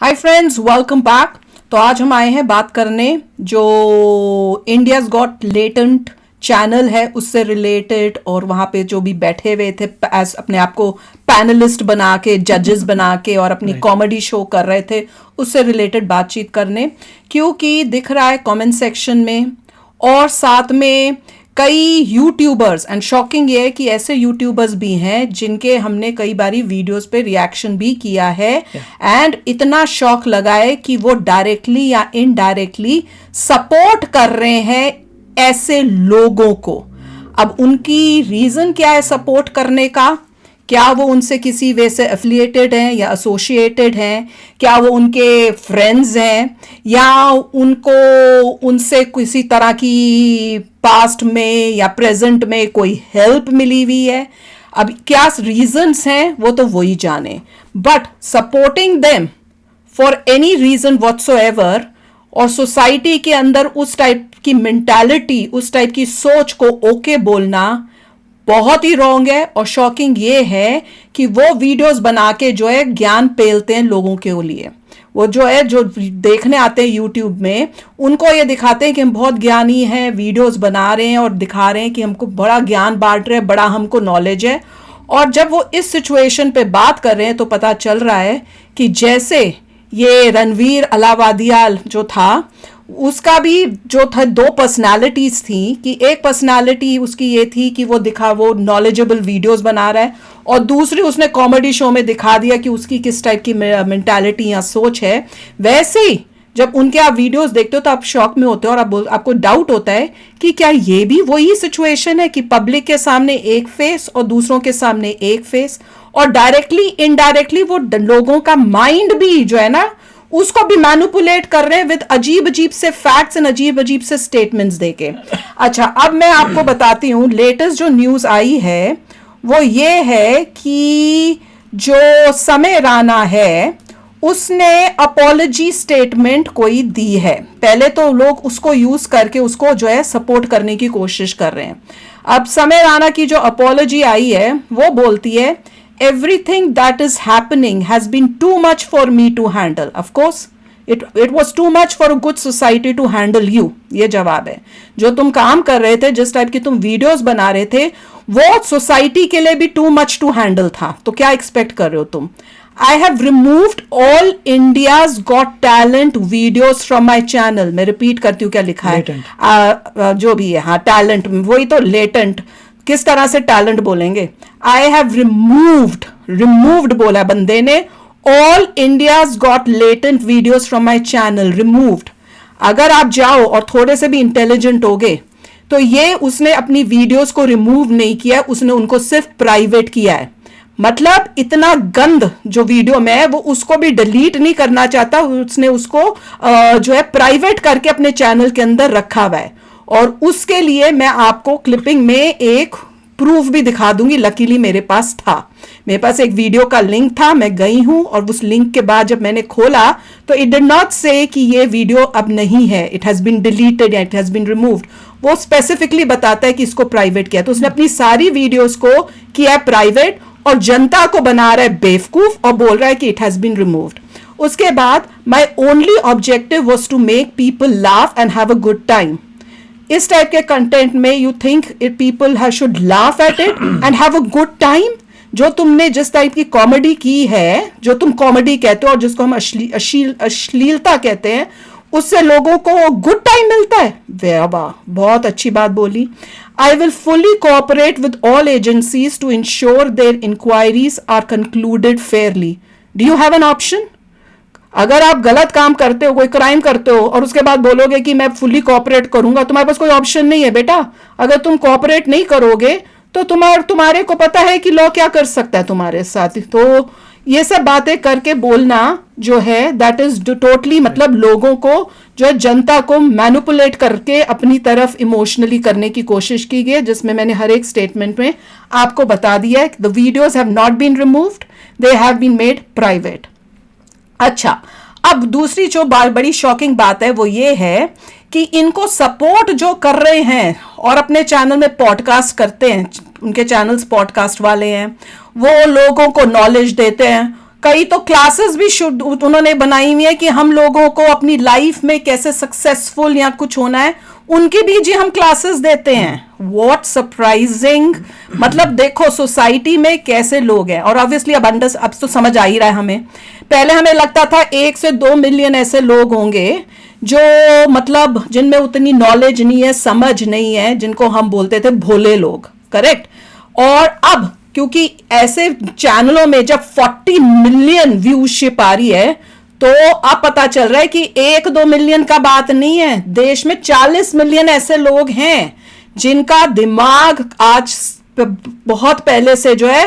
Hi friends, welcome back. तो आज हम आए हैं बात करने जो इंडियाज गॉट लेटेंट चैनल है उससे रिलेटेड, और वहाँ पे जो भी बैठे हुए थे अपने आप को पैनलिस्ट बना के, जजेस बना के और अपनी कॉमेडी शो कर रहे थे, उससे रिलेटेड बातचीत करने। क्योंकि दिख रहा है कमेंट सेक्शन में और साथ में कई यूट्यूबर्स, एंड शॉकिंग ये है कि ऐसे यूट्यूबर्स भी हैं जिनके हमने कई बारी वीडियोस पे रिएक्शन भी किया है, एंड इतना शॉक लगा है कि वो डायरेक्टली या इनडायरेक्टली सपोर्ट कर रहे हैं ऐसे लोगों को। अब उनकी रीजन क्या है सपोर्ट करने का? क्या वो उनसे किसी वे से एफिलिएटेड हैं या एसोसिएटेड हैं? क्या वो उनके फ्रेंड्स हैं या उनको उनसे किसी तरह की पास्ट में या प्रेजेंट में कोई हेल्प मिली हुई है? अब क्या रीजंस हैं वो तो वही जाने, but supporting them for any reason whatsoever और सोसाइटी के अंदर उस टाइप की मेंटालिटी, उस टाइप की सोच को ओके बोलना बहुत ही रॉन्ग है। और शॉकिंग ये है कि वो वीडियोस बना के जो है ज्ञान पेलते हैं लोगों के लिए। वो जो है जो देखने आते हैं यूट्यूब में, उनको ये दिखाते हैं कि हम बहुत ज्ञानी हैं, वीडियोस बना रहे हैं और दिखा रहे हैं कि हमको बड़ा ज्ञान बांट रहे हैं, बड़ा हमको नॉलेज है। और जब वो इस सिचुएशन पे बात कर रहे हैं तो पता चल रहा है कि जैसे ये रणवीर अलावादिया जो था, उसका भी जो था दो पर्सनालिटीज थी, कि एक पर्सनालिटी उसकी ये थी कि वो नॉलेजेबल वीडियोस बना रहा है, और दूसरी उसने कॉमेडी शो में दिखा दिया कि उसकी किस टाइप की मेंटालिटी या सोच है। वैसे ही जब उनके आप वीडियोस देखते हो तो आप शॉक में होते हो और आपको डाउट होता है कि क्या ये भी वही सिचुएशन है कि पब्लिक के सामने एक फेस और दूसरों के सामने एक फेस, और डायरेक्टली इनडायरेक्टली वो लोगों का माइंड भी जो है ना उसको भी मैनिपुलेट कर रहे हैं विद अजीब अजीब से फैक्ट्स एंड अजीब अजीब से स्टेटमेंट्स देके। अच्छा, अब मैं आपको बताती हूँ लेटेस्ट जो न्यूज आई है वो ये है कि जो समय राणा है उसने अपॉलजी स्टेटमेंट कोई दी है। पहले तो लोग उसको यूज करके उसको जो है सपोर्ट करने की कोशिश कर रहे हैं। अब समय राणा की जो अपॉलजी आई है वो बोलती है, everything that is happening has been too much for me to handle. Of course it was too much for a good society to handle you. ये जवाब है। जो तुम काम कर रहे थे, जिस टाइप की तुम वीडियोस बना रहे थे, वो सोसाइटी के लिए भी टू मच टू हैंडल था। तो क्या एक्सपेक्ट कर रहे हो तुम? I have removed all India's got talent videos from my channel. मैं रिपीट करती हूँ क्या लिखा है, जो भी है, हाँ टैलेंट, वही तो लेटेंट, किस तरह से टैलेंट बोलेंगे? आई हैव रिमूव्ड बोला बंदे ने, all India's got latent videos from my channel, removed. अगर आप जाओ और थोड़े से भी इंटेलिजेंट होगे तो ये उसने अपनी वीडियोस को रिमूव नहीं किया, उसने उनको सिर्फ प्राइवेट किया है। मतलब इतना गंद जो वीडियो में है वो उसको भी डिलीट नहीं करना चाहता, उसने उसको जो है प्राइवेट करके अपने चैनल के अंदर रखा हुआ है। और उसके लिए मैं आपको क्लिपिंग में एक प्रूफ भी दिखा दूंगी। लकीली मेरे पास था, मेरे पास एक वीडियो का लिंक था, मैं गई हूं और उस लिंक के बाद जब मैंने खोला तो इट डिड नॉट से कि ये वीडियो अब नहीं है, इट हैज बीन डिलीटेड या इट हैज बीन रिमूव्ड। वो स्पेसिफिकली बताता है कि इसको प्राइवेट किया। तो उसने अपनी सारी वीडियोस को किया प्राइवेट और जनता को बना रहा है बेवकूफ और बोल रहा है कि इट हैज बीन रिमूव्ड। उसके बाद my only objective was to make people laugh and have a good time. इस टाइप के कंटेंट में you think it people should laugh at it and have a good time? जो तुमने जिस type की comedy की है, जो तुम कॉमेडी कहते हो और जिसको हम अश्लीलता कहते हैं, उससे लोगों को गुड टाइम मिलता है? वाह, बहुत अच्छी बात बोली। I will fully cooperate with all agencies to ensure their inquiries are concluded fairly. Do you have an option? अगर आप गलत काम करते हो, कोई क्राइम करते हो और उसके बाद बोलोगे कि मैं फुली कोऑपरेट करूंगा, तुम्हारे पास कोई ऑप्शन नहीं है बेटा। अगर तुम कोऑपरेट नहीं करोगे तो तुम्हारे को पता है कि लॉ क्या कर सकता है तुम्हारे साथ। तो ये सब बातें करके बोलना जो है दैट इज टोटली, मतलब लोगों को जो है जनता को मैनिपुलेट करके अपनी तरफ इमोशनली करने की कोशिश की गई, जिसमें मैंने हर एक स्टेटमेंट में आपको बता दिया है। The videos have not been removed, they have been made private. अच्छा, अब दूसरी जो बड़ी शॉकिंग बात है वो ये है कि इनको सपोर्ट जो कर रहे हैं और अपने चैनल में पॉडकास्ट करते हैं, उनके चैनल्स पॉडकास्ट वाले हैं, वो लोगों को नॉलेज देते हैं, कई तो क्लासेस भी शुड उन्होंने बनाई हुई है कि हम लोगों को अपनी लाइफ में कैसे सक्सेसफुल या कुछ होना है, उनकी भी जी हम क्लासेस देते हैं। What surprising. मतलब देखो सोसाइटी में कैसे लोग हैं। और ऑब्वियसली अब तो समझ आ ही रहा है हमें। पहले हमें लगता था 1 से 2 मिलियन ऐसे लोग होंगे जो मतलब जिनमें उतनी नॉलेज नहीं है, समझ नहीं है, जिनको हम बोलते थे भोले लोग, करेक्ट। और अब क्योंकि ऐसे चैनलों में जब 40 मिलियन व्यूशिप आ रही है, तो अब पता चल रहा है कि 1-2 मिलियन का बात नहीं है, देश में 40 मिलियन ऐसे लोग हैं जिनका दिमाग आज बहुत पहले से जो है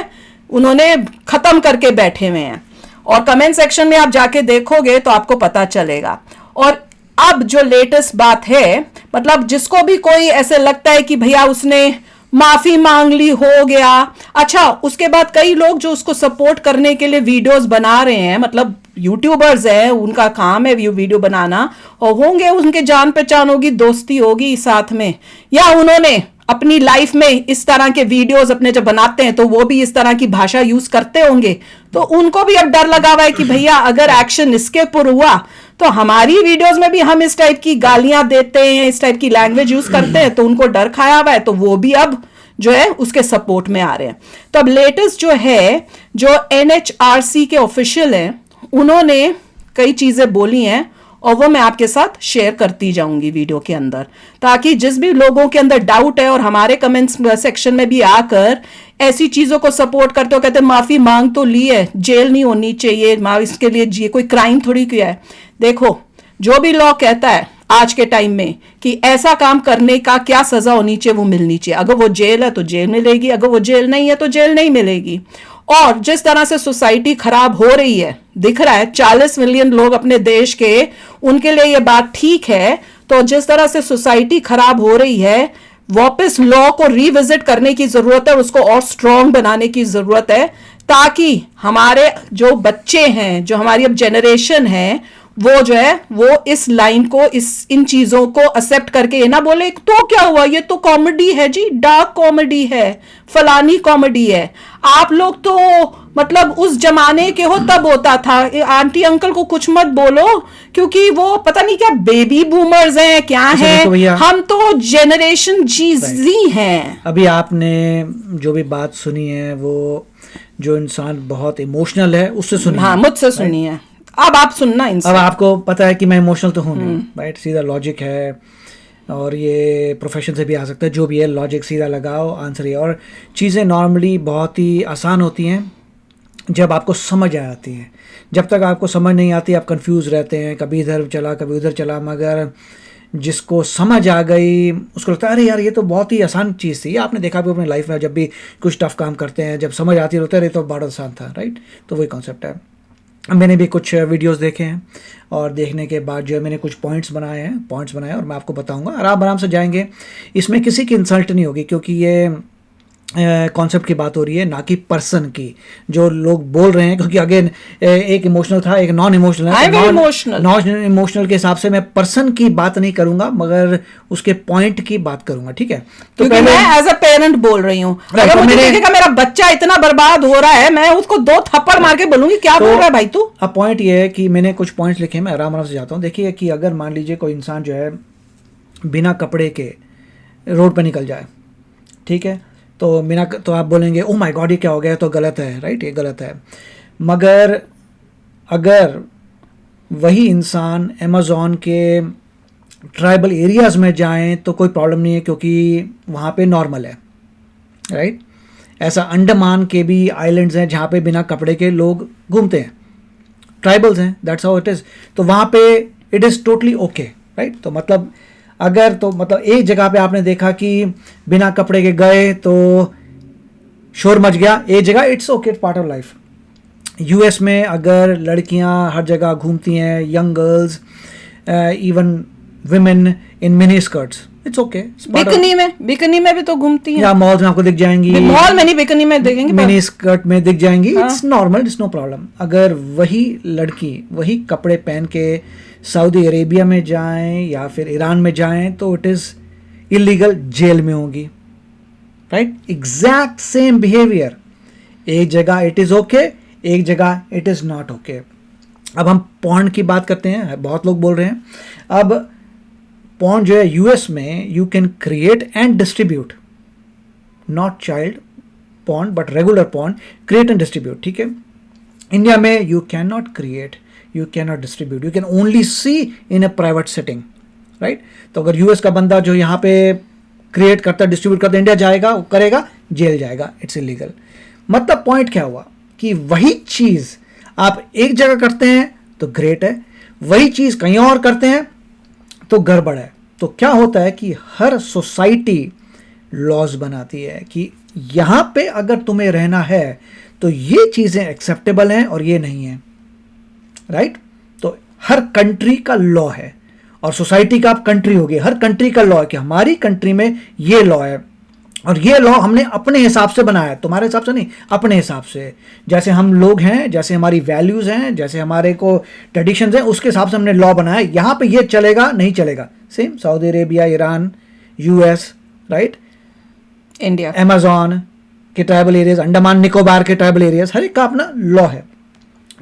उन्होंने खत्म करके बैठे हुए हैं। और कमेंट सेक्शन में आप जाके देखोगे तो आपको पता चलेगा। और अब जो लेटेस्ट बात है, मतलब जिसको भी कोई ऐसे लगता है कि भैया उसने माफी मांग ली, हो गया, अच्छा उसके बाद कई लोग जो उसको सपोर्ट करने के लिए वीडियोस बना रहे हैं, मतलब यूट्यूबर्स हैं, उनका काम है वीडियो बनाना, और होंगे उनके जान पहचान होगी, दोस्ती होगी साथ में, या उन्होंने अपनी लाइफ में इस तरह के वीडियोस अपने जब बनाते हैं तो वो भी इस तरह की भाषा यूज करते होंगे, तो उनको भी अब डर लगा हुआ है कि भैया अगर एक्शन इसके ऊपर हुआ तो हमारी वीडियोस में भी हम इस टाइप की गालियां देते हैं, इस टाइप की लैंग्वेज यूज करते हैं, तो उनको डर खाया हुआ है, तो वो भी अब जो है उसके सपोर्ट में आ रहे हैं। तो अब लेटेस्ट जो है, जो NHRC के ऑफिशियल हैं, उन्होंने कई चीजें बोली हैं और वो मैं आपके साथ शेयर करती जाऊंगी वीडियो के अंदर, ताकि जिस भी लोगों के अंदर डाउट है और हमारे कमेंट्स सेक्शन में भी आकर ऐसी चीजों को सपोर्ट करते हो, कहते माफी मांग तो ली है, जेल नहीं होनी चाहिए, इसके लिए जी कोई क्राइम थोड़ी किया है। देखो जो भी लॉ कहता है आज के टाइम में कि ऐसा काम करने का क्या सजा होनी चाहिए, वो मिलनी चाहिए। अगर वो जेल है तो जेल मिलेगी, अगर वो जेल नहीं है तो जेल नहीं मिलेगी। और जिस तरह से सोसाइटी खराब हो रही है, दिख रहा है 40 मिलियन लोग अपने देश के, उनके लिए ये बात ठीक है। तो जिस तरह से सोसाइटी खराब हो रही है, वापस लॉ को रिविजिट करने की जरूरत है, उसको और स्ट्रांग बनाने की जरूरत है, ताकि हमारे जो बच्चे हैं, जो हमारी अब जनरेशन है, वो जो है वो इस लाइन को, इन चीजों को एक्सेप्ट करके ये ना बोले तो क्या हुआ, ये तो कॉमेडी है जी, डार्क कॉमेडी है, फलानी कॉमेडी है। आप लोग तो मतलब उस जमाने के हो, तब होता था आंटी अंकल को कुछ मत बोलो क्योंकि वो पता नहीं क्या बेबी बूमर्स हैं, क्या है, तो हम तो जनरेशन जी हैं। अभी आपने जो भी बात सुनी है वो जो इंसान बहुत इमोशनल है उससे सुनी, हाँ मुझसे सुनी है, अब आप सुनना इनसे। अब आपको पता है कि मैं इमोशनल तो हूँ नहीं, राइट, सीधा लॉजिक है, और ये प्रोफेशन से भी आ सकता है, जो भी है लॉजिक सीधा लगाओ, आंसर ही। और चीज़ें नॉर्मली बहुत ही आसान होती हैं जब आपको समझ आ जाती है। जब तक आपको समझ नहीं आती आप कंफ्यूज रहते हैं, कभी इधर चला कभी उधर चला, मगर जिसको समझ आ गई उसको लगता है अरे यार ये तो बहुत ही आसान चीज़ थी। आपने देखा भी अपनी लाइफ में जब भी कुछ टफ काम करते हैं, जब समझ आती होता है अरे तो बड़ा आसान था, राइट। तो वही कॉन्सेप्ट है। मैंने भी कुछ वीडियोस देखे हैं और देखने के बाद जो है मैंने कुछ पॉइंट्स बनाए और मैं आपको बताऊंगा, और आप आराम से जाएंगे। इसमें किसी की इंसल्ट नहीं होगी क्योंकि ये कॉन्सेप्ट की बात हो रही है, ना कि पर्सन की जो लोग बोल रहे हैं। क्योंकि अगेन एक इमोशनल था, एक नॉन इमोशनल है। नॉन इमोशनल के हिसाब से मैं पर्सन की बात नहीं करूंगा मगर उसके पॉइंट की बात करूंगा, ठीक है। तो पहले मैं एज अ पेरेंट बोल रही हूँ, अगर मुझे देखेगा मेरा बच्चा इतना बर्बाद हो रहा है, मैं उसको 2 थप्पड़ मार के बोलूंगी क्या बोल रहा है भाई तू। अब पॉइंट ये है कि मैंने कुछ पॉइंट्स लिखे, मैं आराम से जाता हूँ। देखिए कि अगर मान लीजिए कोई इंसान जो है बिना कपड़े के रोड पर निकल जाए, ठीक है, तो आप बोलेंगे ओह माय गॉड ये क्या हो गया, तो गलत है, राइट, ये गलत है। मगर अगर वही इंसान अमेज़ॉन के ट्राइबल एरियाज़ में जाएं तो कोई प्रॉब्लम नहीं है क्योंकि वहाँ पे नॉर्मल है, राइट। ऐसा अंडमान के भी आइलैंड्स हैं जहाँ पे बिना कपड़े के लोग घूमते हैं, ट्राइबल्स हैं, दैट्स हाउ इट इज़। तो वहाँ पे it is totally okay, right. तो मतलब एक जगह पे आपने देखा कि बिना कपड़े के गए तो शोर मच गया, एक जगह it's okay, it's part of life. US में अगर लड़कियां हर जगह घूमती हैं, young girls, even women in mini skirts, it's okay. Bikini में भी तो घूमती हैं, या मॉल्स में आपको दिख जाएंगी, मॉल में नहीं बिकनी में देखेंगे, मिनी स्कर्ट में दिख जाएंगी, it's normal, it's no problem. अगर वही लड़की वही कपड़े पहन के सऊदी अरेबिया में जाएं या फिर ईरान में जाएं तो इट इज़ इलीगल, जेल में होगी, राइट। एग्जैक्ट सेम बिहेवियर, एक जगह इट इज़ ओके, एक जगह इट इज़ नॉट ओके। अब हम पॉर्न की बात करते हैं, बहुत लोग बोल रहे हैं। अब पॉर्न जो है यूएस में you can create and distribute, not child porn but regular porn, create and distribute, ठीक है। इंडिया में you can not create, you can not distribute, you can only see in a private setting, right. तो अगर US का बंदा जो यहाँ पे क्रिएट करता है, डिस्ट्रीब्यूट करता है, इंडिया जाएगा, करेगा, जेल जाएगा, इट्स इलीगल। मतलब पॉइंट क्या हुआ कि वही चीज़ आप एक जगह करते हैं तो ग्रेट है, वही चीज़ कहीं और करते हैं तो गड़बड़ है। तो क्या होता है कि हर सोसाइटी लॉज बनाती है कि यहाँ पे अगर तुम्हें रहना है तो ये चीज़ें एक्सेप्टेबल हैं और ये नहीं है, राइट। तो हर कंट्री का लॉ है और सोसाइटी का आप कंट्री हो गई, हर कंट्री का लॉ है कि हमारी कंट्री में ये लॉ है और ये लॉ हमने अपने हिसाब से बनाया है, तुम्हारे हिसाब से नहीं, अपने हिसाब से। जैसे हम लोग हैं, जैसे हमारी वैल्यूज़ हैं, जैसे हमारे को ट्रेडिशंस हैं, उसके हिसाब से हमने लॉ बनाया। यहाँ पे ये चलेगा नहीं चलेगा, same Saudi Arabia, Iran, US, right, India, Amazon के ट्राइबल एरियाज, अंडमान निकोबार के ट्राइबल एरियाज, हर एक का अपना लॉ है।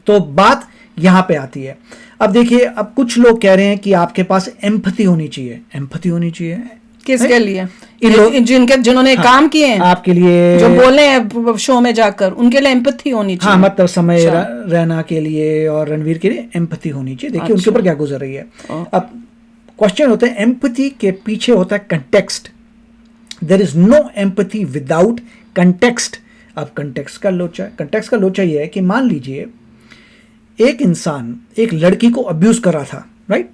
तो बात यहाँ पे आती है। अब देखिए, अब कुछ लोग कह रहे हैं कि आपके पास एम्पैथी होनी चाहिए, एम्पैथी होनी चाहिए किसके लिए? इन जिन्होंने हाँ, काम किए हैं, आपके लिए, जो बोले हैं शो में जाकर, उनके लिए एम्पैथी होनी चाहिए। हाँ, मतलब समय रहना के लिए और रणवीर के लिए एम्पैथी होनी चाहिए। देखिए उनके ऊपर क्या गुजर रही है। अब क्वेश्चन होता है, एम्पैथी के पीछे होता है context. There is no empathy without context. अब कंटेक्स्ट का लोचा ये है कि मान लीजिए एक इंसान एक लड़की को अब्यूज कर रहा था, राइट,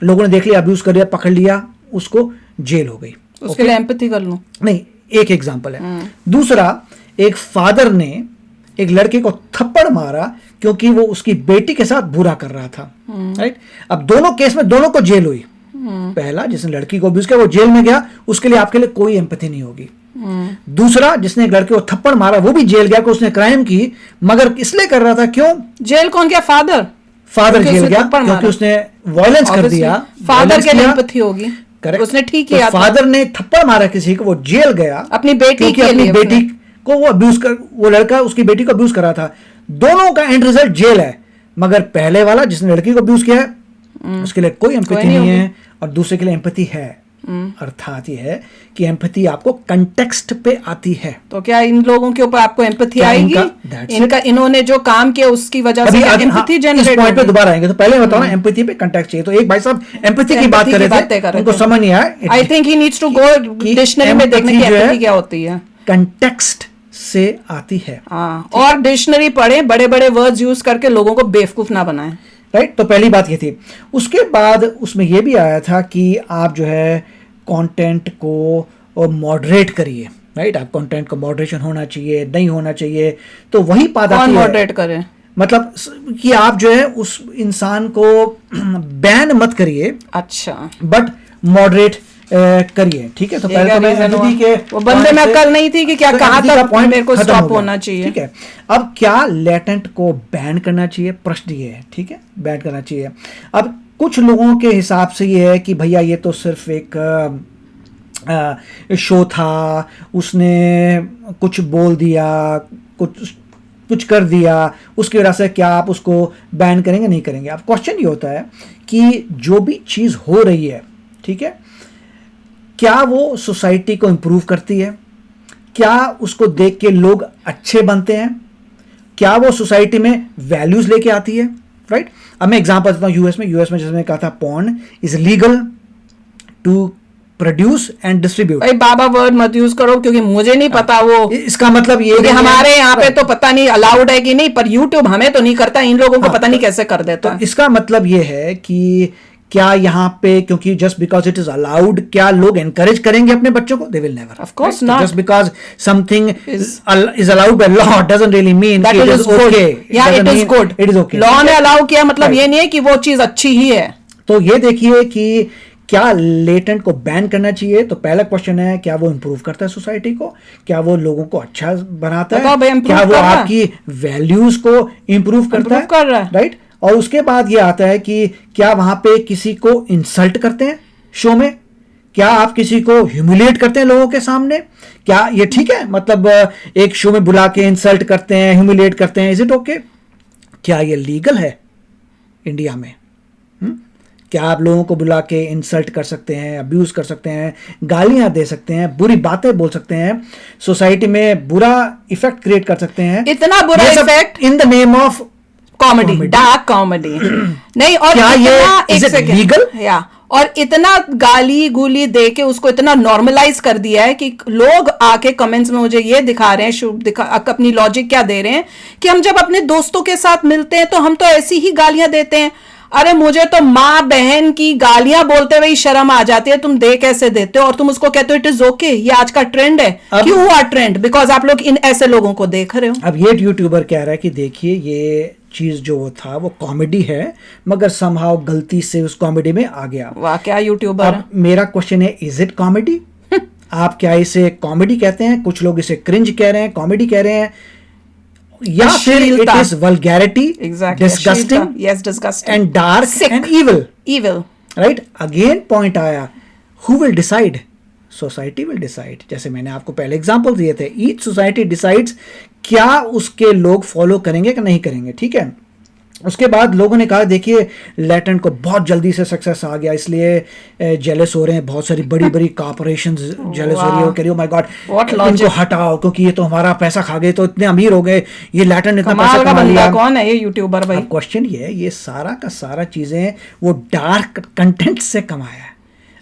लोगों ने देख लिया, अब्यूज कर लिया, पकड़ लिया, उसको जेल हो गई, उसके लिए एम्पैथी कर लूं? नहीं, एक एग्जांपल है। दूसरा, एक फादर ने एक लड़के को थप्पड़ मारा क्योंकि वो उसकी बेटी के साथ बुरा कर रहा था, राइट। अब दोनों केस में दोनों को जेल हुई। पहला जिसने लड़की को अब्यूज किया वो जेल में गया, उसके लिए आपके लिए कोई एम्पैथी नहीं होगी। दूसरा जिसने एक लड़के को थप्पड़ मारा वो भी जेल गया कि उसने क्राइम की, मगर इसलिए कर रहा था, क्यों जेल? कौन गया? फादर जेल गया क्योंकि उसने वायलेंस कर दिया। फादर के लिए एम्पैथी होगी, उसने ठीक किया। फादर ने थप्पड़ मारा किसी को, वो जेल गया अपनी बेटी के लिए, अपनी बेटी को वो अब्यूज कर, वो लड़का उसकी बेटी को अब्यूज कर रहा था। दोनों का एंड रिजल्ट जेल है, मगर पहले वाला जिसने लड़की को अब्यूज किया है उसके लिए कोई एम्पैथी नहीं है और दूसरे के लिए एम्पैथी है। अर्थात ये है कि एम्पैथी आपको कंटेक्स्ट पे आती है। तो क्या इन लोगों के ऊपर आपको एम्पैथी आएगी? इनका इन्होंने जो काम किया उसकी वजह से एम्पैथी जनरेट होगी। इस पॉइंट पे दोबारा आएंगे, तो पहले बताओ ना एम्पैथी पे कंटेक्स्ट चाहिए। तो एक भाई साहब एम्पैथी की बात कर रहे थे, उनको समझ नहीं आया। I think he needs to go dictionary में देखने की एम्पैथी क्या होती है। कंटेक्स्ट से आती है, और डिक्शनरी पढ़े, बड़े बड़े वर्ड्स यूज करके लोगों को बेवकूफ ना बनाएं, राइट। तो पहली बात ये थी। उसके बाद उसमें यह भी आया था कि आप जो है कंटेंट को मॉडरेट करिए, राइट। आप कंटेंट को मॉडरेशन होना चाहिए, नहीं होना चाहिए। तो वही बात आती है, मॉडरेट करें मतलब कि आप जो है उस इंसान को बैन मत करिए, अच्छा, बट मॉडरेट करिए, ठीक है। तो पहले तो मैं एम्पैथी के वो बंदे में अकल नहीं थी कि क्या कहाँ तक पॉइंट मेरे को स्टॉप होना चाहिए, ठीक है। अब क्या लेटेंट को बैन करना चाहिए? प्रश्न ये है, ठीक है, बैन करना चाहिए। अब कुछ लोगों के हिसाब से ये है कि भैया ये तो सिर्फ एक शो था, उसने कुछ बोल दिया, कुछ कर दिया, उसकी वजह से क्या आप उसको बैन करेंगे? नहीं करेंगे। अब क्वेश्चन ये होता है कि जो भी चीज़ हो रही है, ठीक है, क्या वो सोसाइटी को इम्प्रूव करती है? क्या उसको देख के लोग अच्छे बनते हैं? क्या वो सोसाइटी में वैल्यूज लेके आती है, राइट। अब मैं एग्जांपल देता हूँ। यूएस में जैसे मैंने कहा था, porn is legal to produce and distribute. भाई बाबा वर्ड मत यूज करो, क्योंकि मुझे नहीं पता वो, इसका मतलब ये हमारे यहाँ पे तो पता नहीं अलाउड है कि नहीं, पर यूट्यूब हमें तो नहीं करता, इन लोगों को पता नहीं कैसे कर देता। तो इसका मतलब ये है कि क्या यहाँ पे, क्योंकि just because it is allowed, क्या लोग एनकरेज करेंगे अपने बच्चों को? They will never, of course not. Just because something is allowed by law doesn't really mean that it is okay. या it is good, it is okay. Law ने allow किया मतलब ये नहीं है कि वो चीज अच्छी ही है। तो ये देखिए कि क्या लेटेंट को बैन करना चाहिए? तो पहला क्वेश्चन है, क्या वो इंप्रूव करता है सोसाइटी को? क्या वो लोगों को अच्छा बनाता है? क्या वो आपकी वैल्यूज को इंप्रूव करता है, राइट। और उसके बाद ये आता है कि क्या वहां पे किसी को इंसल्ट करते हैं शो में? क्या आप किसी को ह्यूमिलिएट करते हैं लोगों के सामने? क्या ये ठीक है? मतलब एक शो में बुला के इंसल्ट करते हैं, ह्यूमिलिएट करते हैं, इज इट ओके? क्या ये लीगल है इंडिया में? क्या आप लोगों को बुला के इंसल्ट कर सकते हैं, अब्यूज कर सकते हैं, गालियां दे सकते हैं, बुरी बातें बोल सकते हैं, सोसाइटी में बुरा इफेक्ट क्रिएट कर सकते हैं? इतना बुरा effect in the name of comedy, dark comedy. नहीं, और क्या इतना, ये एक is it सेकंड, legal? या और इतना गाली गुली दे के उसको इतना नॉर्मलाइज कर दिया है कि लोग आके कमेंट्स में मुझे ये दिखा रहे हैं, अपनी लॉजिक क्या दे रहे हैं कि हम जब अपने दोस्तों के साथ मिलते हैं तो हम तो ऐसी ही गालियां देते हैं। अरे मुझे तो माँ बहन की गालियां बोलते हुए ही शर्म आ जाती है, तुम दे कैसे देते हो? और तुम उसको कहते हो इट इज ओके, ये आज का ट्रेंड है। क्यों हुआ ट्रेंड? बिकॉज आप लोग इन ऐसे लोगों को देख रहे हो। अब ये यूट्यूबर कह रहा है कि देखिए ये चीज जो था वो कॉमेडी है, मगर समहाउ गलती से उस कॉमेडी में आ गया। वाह, क्या यूट्यूबर। अब मेरा क्वेश्चन है, इज इट कॉमेडी? आप क्या इसे कॉमेडी कहते हैं? कुछ लोग इसे क्रिंज कह रहे हैं, कॉमेडी कह रहे हैं, या फिर it is vulgarity, disgusting, yes, disgusting and dark and evil. Right, again point आया, who will decide? Society will decide. जैसे मैंने आपको पहले एग्जांपल दिए थे, ईच सोसाइटी डिसाइड्स क्या उसके लोग फॉलो करेंगे कि नहीं करेंगे। ठीक है, उसके बाद लोगों ने कहा देखिए लेटेंट को बहुत जल्दी से सक्सेस आ गया, इसलिए जेलस हो रहे हैं, बहुत सारी बड़ी बड़ी कॉर्पोरेशंस जेलस हो रही है, कह रही हो माय गॉड इनको हटाओ क्योंकि ये तो हमारा पैसा खा गए, तो इतने अमीर हो गए, ये लेटेंट इतना पैसा कमा लिया। कौन है ये यूट्यूबर भाई? क्वेश्चन ये है, ये सारा का सारा चीजें वो डार्क कंटेंट से कमाया है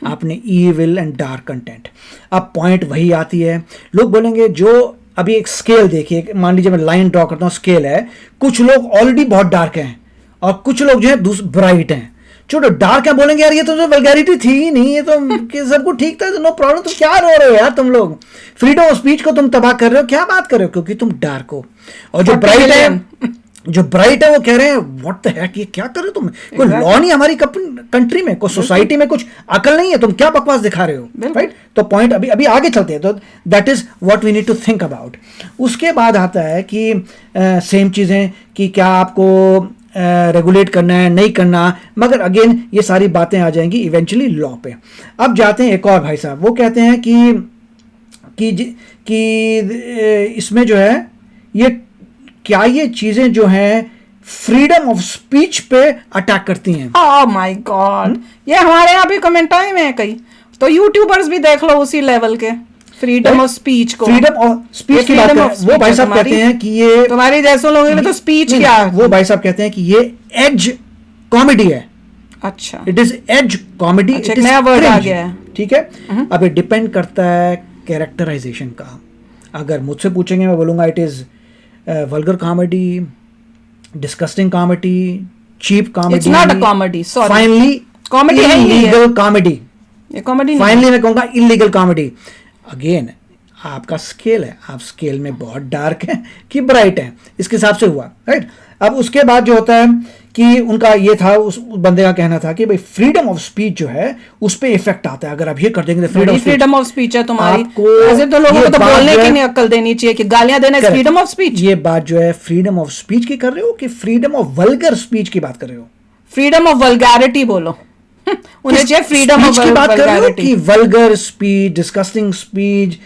आपने, ईविल एंड डार्क कंटेंट। अब पॉइंट वही आती है, लोग बोलेंगे जो अभी एक स्केल देखिए, मान लीजिए मैं लाइन ड्रॉ करता हूँ, स्केल है, कुछ लोग ऑलरेडी बहुत डार्क हैं और कुछ लोग जो है ब्राइट हैं। छोड़ो डार्क है, बोलेंगे यार ये तो वल्गैरिटी थी ही नहीं, ये तो सब कुछ ठीक था, नो प्रॉब्लम, तुम क्या रो रहे हो यार, तुम लोग फ्रीडम ऑफ स्पीच को तुम तबाह कर रहे हो, क्या बात कर रहे हो, क्योंकि तुम डार्क हो। और जो ब्राइट है वो कह रहे हैं व्हाट द हेक, ये क्या कर रहे हो तुम, कोई लॉ नहीं हमारी कंट्री में, कोई सोसाइटी में कुछ अकल नहीं है, तुम क्या बकवास दिखा रहे हो। राइट, तो पॉइंट अभी आगे चलते हैं, तो that is what we need to think about. उसके बाद आता है कि सेम चीजें कि क्या आपको रेगुलेट करना है नहीं करना, मगर अगेन ये सारी बातें आ जाएंगी इवेंचुअली लॉ पे। अब जाते हैं एक और भाई साहब, वो कहते हैं कि इसमें जो है ये क्या ये चीजें जो हैं फ्रीडम ऑफ स्पीच पे अटैक करती हैं। ओह माय गॉड, ये हमारे यहाँ भी कमेंट आए में कई, तो यूट्यूबर्स भी देख लो उसी लेवल के फ्रीडम ऑफ स्पीच को। फ्रीडम ऑफ स्पीच की बात करें, वो भाई साहब कहते हैं कि ये तुम्हारी जैसे लोगों के लिए तो स्पीच क्या है, वो भाई साहब कहते हैं कि ये एज कॉमेडी है। अच्छा, इट इज एज कॉमेडी, अच्छा, एक नया वर्ड आ गया है। ठीक है, अब ये डिपेंड करता है कैरेक्टराइजेशन का। अगर मुझसे पूछेंगे मैं बोलूंगा it is vulgar comedy, disgusting comedy, cheap comedy, it's not a comedy, sorry, finally comedy है ही इलीगल कॉमेडी, ये कॉमेडी नहीं, फाइनली मैं कहूंगा इलीगल कॉमेडी। अगेन आपका स्केल है, आप स्केल में बहुत डार्क है कि ब्राइट है, इसके हिसाब से हुआ। राइट, अब उसके बाद जो होता है कि उनका ये था, उस बंदे का कहना था कि भाई फ्रीडम ऑफ स्पीच जो है उस पे इफेक्ट आता है, अगर आप ये कर देंगे तो फ्रीडम ऑफ स्पीच है तुम्हारी, ऐसे तो लोगों को तो बोलने की नहीं अक्ल देनी चाहिए कि गालियां देना फ्रीडम ऑफ स्पीच। ये बात जो है फ्रीडम ऑफ स्पीच की कर रहे हो कि फ्रीडम ऑफ वल्गर स्पीच की बात कर रहे हो? फ्रीडम ऑफ वल्गैरिटी बोलो, उन्हें चाहिए फ्रीडम ऑफ की बात कर रहे हो कि vulgar speech, disgusting speech,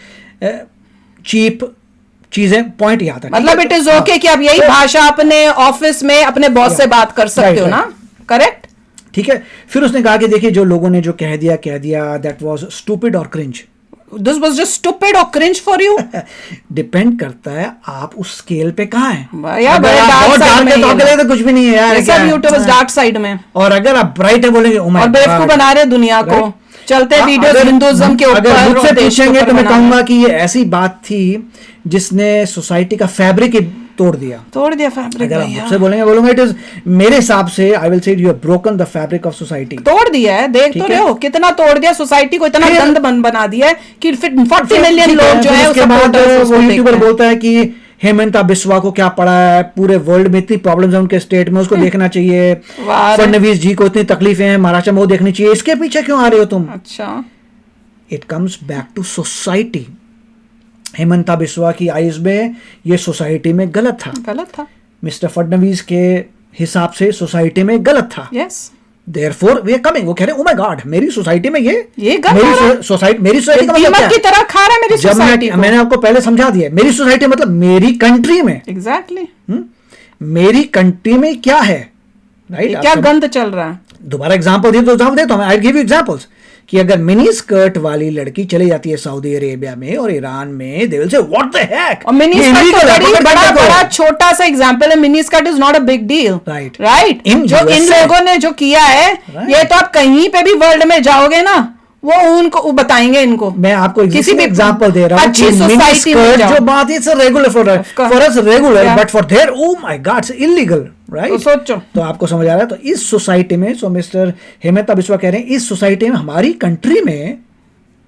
cheap चीजें, पॉइंट यहाँ तक। मतलब इट इज ओके कि आप यही भाषा अपने ऑफिस में अपने बॉस से बात कर सकते हो ना, करेक्ट? ठीक है, फिर उसने कहा कि देखिए जो लोगों ने जो कह दिया दैट वाज स्टूपिड और cringe. This was just stupid और क्रिंज फॉर यू। डिपेंड करता है आप उस स्केल पे कहाँ हैं यार, बड़े डार्क साइड में तो कुछ भी नहीं है यार, सब यूट्यूबर्स डार्क साइड में। और अगर आप ब्राइट है बोलेंगे ओ माय गॉड, और बेवकूफ बना रहे दुनिया को, चलते वीडियोस हिंदुइज्म के ऊपर। अगर मुझसे पूछेंगे तो मैं कहूंगा कि ये ऐसी बात थी जिसने सोसाइटी का फैब्रिक तोड़ दिया फैब्रिक। अगर आप मुझसे बोलूंगा इट इज, मेरे हिसाब से I will say you have broken the fabric of society. तोड़ दिया है, देख तो रहे हो कितना तोड़ दिया सोसाइटी को, इतना गंद बना दिया है कि 40 मिलियन लोग जो है उसके बाद वो यूट्यूबर बोलता है कि हेमंत बिस्वा को क्या पड़ा है, पूरे वर्ल्ड में इतनी प्रॉब्लम्स है उनके स्टेट में, उसको देखना चाहिए। फडणवीस जी को इतनी तकलीफें हैं महाराष्ट्र में, वो देखनी चाहिए, इसके पीछे क्यों आ रहे हो तुम? अच्छा, it comes back to society. Himanta Biswa की आईज में ये सोसाइटी में गलत था। था। मिस्टर फडणवीस के हिसाब से सोसाइटी में गलत था। Yes, therefore we are coming. वो कह रहे हैं, ओ माय गॉड, मेरी सोसाइटी में ये गंद हो रहा है। मेरी सोसाइटी का मतलब दीमक क्या की है? तरह खा रहा है मेरी जब सोसाइटी को। मैंने आपको पहले समझा दिया, मेरी सोसाइटी मतलब मेरी कंट्री में। एग्जैक्टली। मेरी कंट्री में क्या है, राइट? क्या गंद चल रहा है। दोबारा एग्जांपल दिए तो एग्जांपल देता हूं, आई गिव यू एग्जांपल्स कि अगर मिनी स्कर्ट वाली लड़की चली जाती है सऊदी अरेबिया में और ईरान में, they will say what the heck. और मिनी स्कर्ट तो बड़ा बड़ा छोटा सा एग्जांपल है। Mini skirt is not a big deal, right? Right. जो इन USA लोगों ने जो किया है, ये तो आप कहीं पे भी वर्ल्ड में जाओगे ना, वो उनको बताएंगे इनको। मैं आपको किसी भी एग्जांपल दे रहा हूं अच्छी कि मिनी सोसाइटी में स्कर्ट जाओ। जो बात है, it's regular for us regular, Yeah. But for their, O my God, it's illegal, right? तो सोचो। तो आपको समझ आ रहा है? तो इस सोसाइटी में, सो मिस्टर हेमंत अब कह रहे हैं, इस सोसाइटी में, हमारी कंट्री में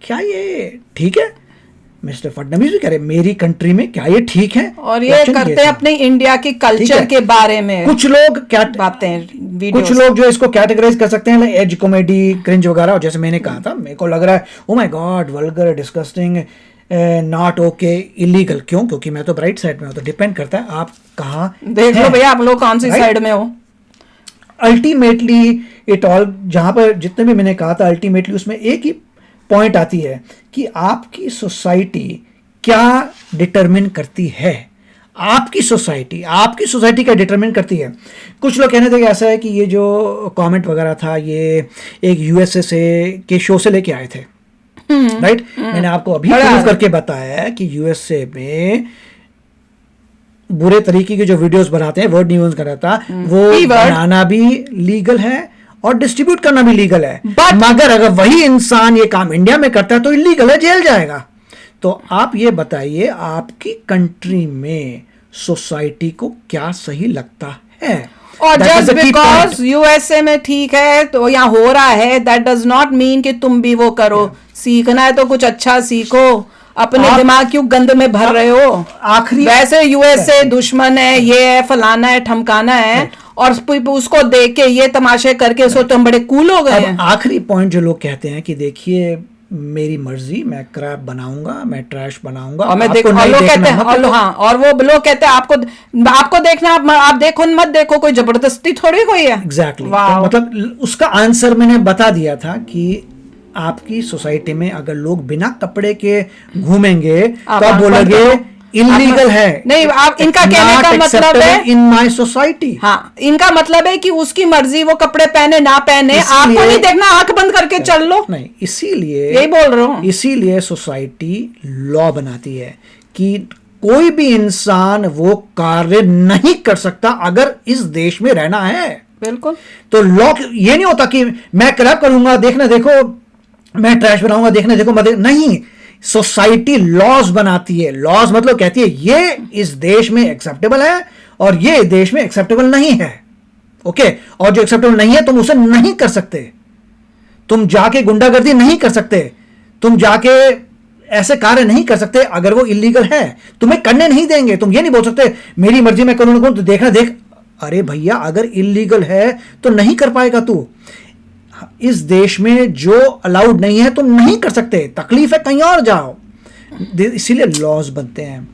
क्या ये ठीक है? मिस्टर फडणवीस भी कह रहे हैं, मेरी कंट्री में क्या ये ठीक है? और ये Question करते था। हैं अपने इंडिया के ठीक कल्चर है। के बारे में कुछ लोग क्या बातें, कुछ वीडियोस। लोग जो इसको कैटेगराइज कर सकते हैं एज कॉमेडी, क्रिंज वगैरह, और जैसे मैंने कहा था, मेरे को लग रहा है ओ my God, vulgar, disgusting, not okay, illegal. क्यों? क्योंकि मैं तो ब्राइट साइड में हूं, तो डिपेंड करता है आप कहाँ देख लो भैया, आप लोग कौन सी साइड में हो। अल्टीमेटली इट ऑल, जहां पर जितने भी मैंने कहा था, अल्टीमेटली उसमें एक ही पॉइंट आती है कि आपकी सोसाइटी क्या डिटरमिन करती है। आपकी सोसाइटी क्या डिटरमिन करती है। कुछ लोग कहने थे कि ऐसा है कि ये जो कमेंट वगैरह था, ये एक यूएसए से के शो से लेके आए थे, राइट? मैंने आपको अभी प्रूव करके बताया है कि यूएसए में बुरे तरीके के जो वीडियोस बनाते हैं, वर्ड न्यूज़ कराता, वो बनाना भी लीगल है और डिस्ट्रीब्यूट करना भी लीगल है। मगर अगर वही इंसान ये काम इंडिया में करता है तो इलीगल है, जेल जाएगा। तो आप ये बताइए, आपकी कंट्री में सोसाइटी को क्या सही लगता है? और जस्ट बिकॉज यूएसए में ठीक है तो यहाँ हो रहा है, दैट डज नॉट मीन कि तुम भी वो करो। सीखना है तो कुछ अच्छा सीखो, अपने दिमाग क्यों गंद में भर रहे हो? आखिरी वैसे यूएसए दुश्मन है, ये है, फलाना है, ठमकाना है, और उसको देख के ये तमाशे करके सो तुम बड़े कूल हो गए हैं। आखिरी पॉइंट जो लोग कहते हैं कि देखिए मेरी मर्जी, मैं क्रैप बनाऊंगा, मैं ट्रैश बनाऊंगा, और मैं देखो, और लोग कहते हैं, और हाँ, और वो लोग कहते हैं आपको देखना, आप देखो मत देखो, कोई जबरदस्ती थोड़ी कोई है। एग्जैक्टली। तो मतलब उसका आंसर मैंने बता दिया था कि आपकी सोसाइटी में अगर लोग बिना कपड़े के घूमेंगे तो आप बोलोगे इलीगल है। नहीं, आप इनका कहने का मतलब है इन माय सोसाइटी। हाँ, इनका मतलब है कि उसकी मर्जी, वो कपड़े पहने ना पहने, आपको नहीं देखना, आंख बंद करके चल लो। नहीं, इसीलिए यही बोल रहा हूँ। इसीलिए सोसाइटी लॉ बनाती है कि कोई भी इंसान वो कार्य नहीं कर सकता अगर इस देश में रहना है। बिल्कुल। तो लॉ ये नहीं होता कि मैं क्रैप करूंगा, देखने देखो, मैं ट्रैश बनाऊंगा, देखने देखो, नहीं। सोसाइटी लॉज बनाती है। लॉज मतलब कहती है ये इस देश में एक्सेप्टेबल है और ये देश में एक्सेप्टेबल नहीं है, ओके? और जो एक्सेप्टेबल नहीं है तुम उसे नहीं कर सकते। तुम जाके गुंडागर्दी नहीं कर सकते, तुम जाके ऐसे कार्य नहीं कर सकते अगर वो इलीगल है। तुम्हें करने नहीं देंगे। तुम ये नहीं बोल सकते मेरी मर्जी मैं करूं ना करूं, तो देखना देख। अरे भैया, अगर इलीगल है तो नहीं कर पाएगा तू। इस देश में जो अलाउड नहीं है तुम नहीं कर सकते, तकलीफ है कहीं और जाओ। इसीलिए लॉज बनते हैं।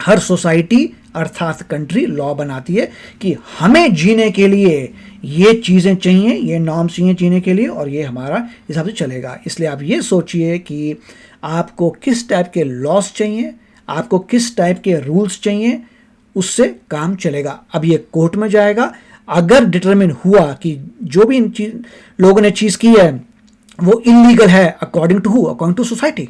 हर सोसाइटी अर्थात कंट्री लॉ बनाती है कि हमें जीने के लिए ये चीज़ें चाहिए, ये नॉर्म्स चाहिए जीने के लिए, और ये हमारा हिसाब से चलेगा। इसलिए आप ये सोचिए कि आपको किस टाइप के लॉज चाहिए, आपको किस टाइप के रूल्स चाहिए, उससे काम चलेगा। अब ये कोर्ट में जाएगा। अगर डिटरमिन हुआ कि जो भी लोगों ने चीज़ की है वो इलीगल है, according to society,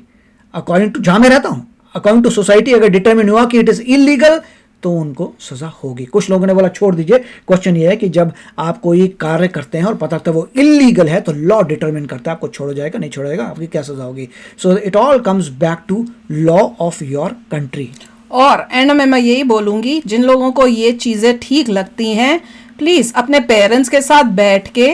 according to जहाँ मैं रहता हूँ, अकॉर्डिंग टू सोसाइटी, अगर डिटरमिन हुआ कि इट इज़ इलीगल तो उनको सज़ा होगी। कुछ लोगों ने बोला छोड़ दीजिए। क्वेश्चन ये है कि जब आप कोई कार्य करते हैं और पता लगता है वो इलीगल है तो लॉ डिटरमिन करता है आपको छोड़ा जाएगा नहीं छोड़ा जाएगा, आपकी क्या सज़ा होगी। So it all comes back to law of your country. और एंड में मैं यही बोलूँगी, जिन लोगों को ये चीज़ें ठीक लगती हैं, प्लीज़ अपने पेरेंट्स के साथ बैठ के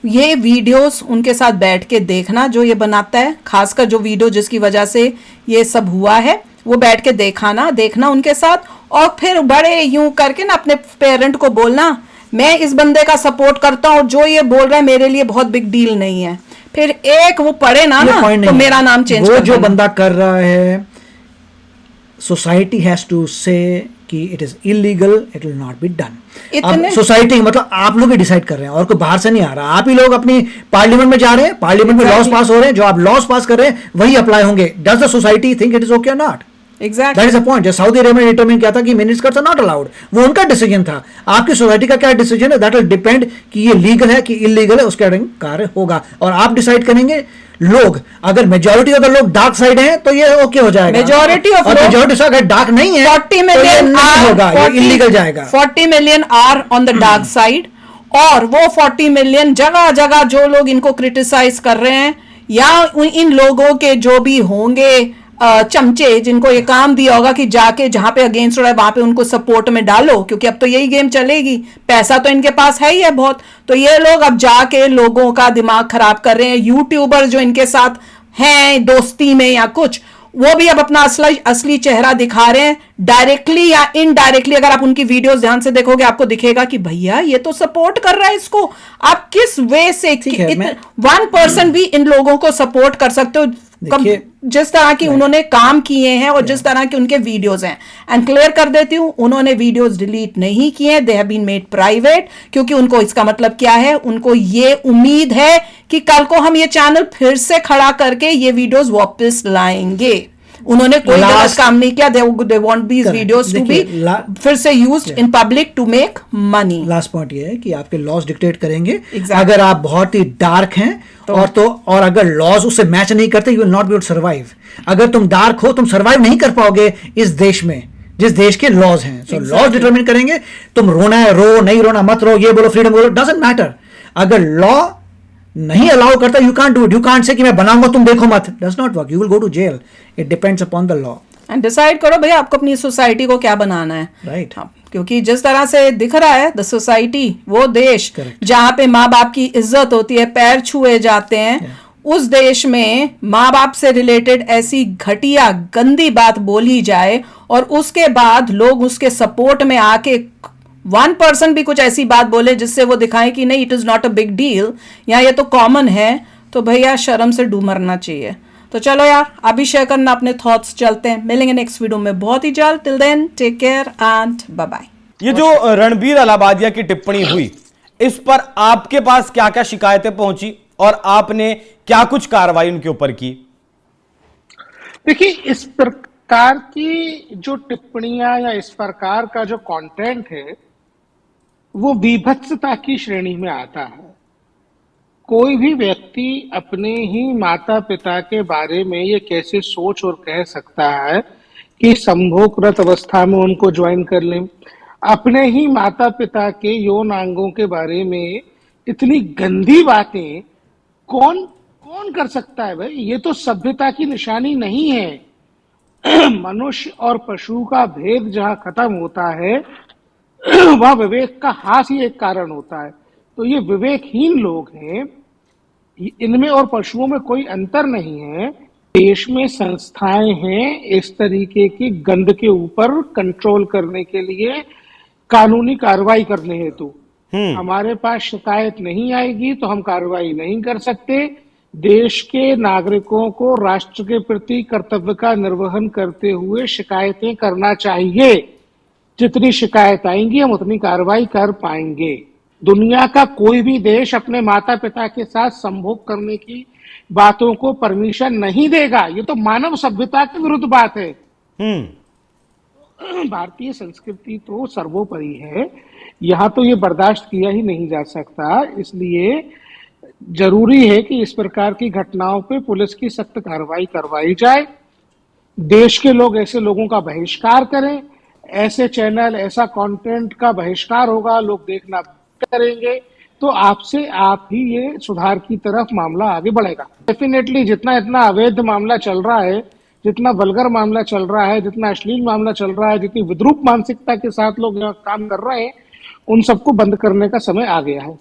ये वीडियोस उनके साथ बैठ के देखना जो ये बनाता है, खासकर जो वीडियो जिसकी वजह से ये सब हुआ है, वो बैठ के देखना उनके साथ, और फिर बड़े यूं करके ना अपने पेरेंट को बोलना मैं इस बंदे का सपोर्ट करता हूँ, जो ये बोल रहा है मेरे लिए बहुत बिग डील नहीं है। फिर एक वो पढ़े ना तो मेरा नाम चेंज वो जो बंदा कर रहा है, सोसाइटी हैज टू से कि it is illegal, it will not be done. अब इतने सोसाइटी मतलब आप लोग ही डिसाइड कर रहे हैं और कोई बाहर से नहीं आ रहा, आप ही लोग अपनी पार्लियामेंट में जा रहे हैं, पार्लियामेंट में लॉज Exactly. पास हो रहे हैं, जो आप लॉज पास कर रहे हैं वही अप्लाई होंगे। Does the society think it is okay और not? Exactly that is a point. जो सऊदी अरेबिया ने डिटरमिन किया था कि मिनिस्कर्ट्स आर नॉट अलाउड, वो उनका डिसीजन था। आपकी सोसाइटी का क्या डिसीजन है, दैट विल डिपेंड कि ये लीगल है कि इलीगल है, उसके अकॉर्डिंग कार्य होगा और आप डिसाइड करेंगे। लोग अगर मेजोरिटी अगर लोग डार्क साइड हैं तो ये ओके हो जाएगा, Majority of और लोग- मेजोरिटी अगर डार्क नहीं है 40 तो ये million नहीं होगा, ये 40 इलीगल जाएगा। 40 million are on the dark side, और वो 40 million जगह जगह जो लोग इनको क्रिटिसाइज कर रहे हैं या इन लोगों के जो भी होंगे चमचे जिनको ये काम दिया होगा कि जाके जहां पे अगेंस्ट हो रहा है वहां पे उनको सपोर्ट में डालो, क्योंकि अब तो यही गेम चलेगी, पैसा तो इनके पास है ही है बहुत। तो ये लोग अब जाके लोगों का दिमाग खराब कर रहे हैं। यूट्यूबर जो इनके साथ हैं दोस्ती में या कुछ, वो भी अब अपना असली चेहरा दिखा रहे हैं, डायरेक्टली या इनडायरेक्टली। अगर आप उनकी वीडियोस ध्यान से देखोगे आपको दिखेगा कि भैया ये तो सपोर्ट कर रहा है इसको। आप किस वे से ठीक है, मैं- 1% भी इन लोगों को सपोर्ट कर सकते हो देखिए- जिस तरह की उन्होंने काम किए हैं और जिस तरह के उनके वीडियोस हैं। एंड क्लियर कर देती हूं, उन्होंने वीडियोस डिलीट नहीं किए, they have been made private, क्योंकि उनको इसका मतलब क्या है, उनको ये उम्मीद है कि कल को हम ये चैनल फिर से खड़ा करके ये वीडियोस वापस लाएंगे। उन्होंने कोई गलत Last- काम नहीं किया। They want these Correct. Videos to be देखिए, फिर से used in public to make money. Last point ये है कि आपके लॉज डिक्टेट करेंगे। Exactly. अगर आप बहुत ही डार्क हैं और अगर लॉज उससे मैच नहीं करते, you will not be able to survive. अगर तुम डार्क हो तुम सर्वाइव नहीं कर पाओगे इस देश में, जिस देश के लॉज हैं। सो लॉज डिटरमिन करेंगे, तुम रोना है रो, नहीं रोना मत रो, ये बोलो फ्रीडम बोलो, डजंट मैटर। अगर लॉ नहीं अलाउ करता, you can't do it. You can't say कि मैं बनाऊंगा तुम देखो मत, does not work, you will go to jail. It depends upon the law, and decide करो भैया आपको अपनी सोसाइटी को क्या बनाना है। राइट? हाँ, क्योंकि जिस तरह से दिख रहा है द सोसाइटी, वो देश Correct. जहां पे माँ बाप की इज्जत होती है, पैर छुए जाते हैं, उस देश में माँ बाप से रिलेटेड ऐसी घटिया गंदी बात बोली जाए और उसके बाद लोग उसके सपोर्ट में आके 1% भी कुछ ऐसी बात बोले जिससे वो दिखाएं कि नहीं it is not a big deal या ये तो कॉमन है, तो भैया शर्म से डूब मरना चाहिए। तो चलो यार, अभी शेयर करना अपने थॉट्स, चलते हैं, मिलेंगे नेक्स्ट वीडियो में बहुत ही जल्द। Till then take care and bye bye. ये जो रणबीर अलाहाबादिया की टिप्पणी हुई, इस पर आपके पास क्या क्या शिकायतें पहुंची और आपने क्या कुछ कार्रवाई उनके ऊपर की? देखिए, इस प्रकार की जो टिप्पणियां या इस प्रकार का जो कंटेंट है वो विभत्सता की श्रेणी में आता है। कोई भी व्यक्ति अपने ही माता पिता के बारे में ये कैसे सोच और कह सकता है कि संभोगरत अवस्था में उनको ज्वाइन कर लें। अपने ही माता पिता के यौनांगों के बारे में इतनी गंदी बातें कौन कौन कर सकता है भाई? ये तो सभ्यता की निशानी नहीं है। मनुष्य और पशु का भेद जहां खत्म होता है वह विवेक का हास ही एक कारण होता है। तो ये विवेकहीन लोग हैं, इनमें और पशुओं में कोई अंतर नहीं है। देश में संस्थाएं हैं इस तरीके की गंद के ऊपर कंट्रोल करने के लिए, कानूनी कार्रवाई करने हेतु। हमारे पास शिकायत नहीं आएगी तो हम कार्रवाई नहीं कर सकते। देश के नागरिकों को राष्ट्र के प्रति कर्तव्य का निर्वहन करते हुए शिकायतें करना चाहिए। जितनी शिकायत आएंगी हम उतनी कार्रवाई कर पाएंगे। दुनिया का कोई भी देश अपने माता पिता के साथ संभोग करने की बातों को परमिशन नहीं देगा। ये तो मानव सभ्यता के विरुद्ध बात है। भारतीय संस्कृति तो सर्वोपरि है, यहाँ तो ये बर्दाश्त किया ही नहीं जा सकता। इसलिए जरूरी है कि इस प्रकार की घटनाओं पे पुलिस की सख्त कार्रवाई करवाई जाए। देश के लोग ऐसे लोगों का बहिष्कार करें, ऐसे चैनल, ऐसा कंटेंट का बहिष्कार होगा, लोग देखना करेंगे तो आपसे आप ही ये सुधार की तरफ मामला आगे बढ़ेगा। डेफिनेटली जितना इतना अवैध मामला चल रहा है, जितना वल्गर मामला चल रहा है, जितना अश्लील मामला चल रहा है, जितनी विद्रूप मानसिकता के साथ लोग यहाँ काम कर रहे हैं, उन सबको बंद करने का समय आ गया है।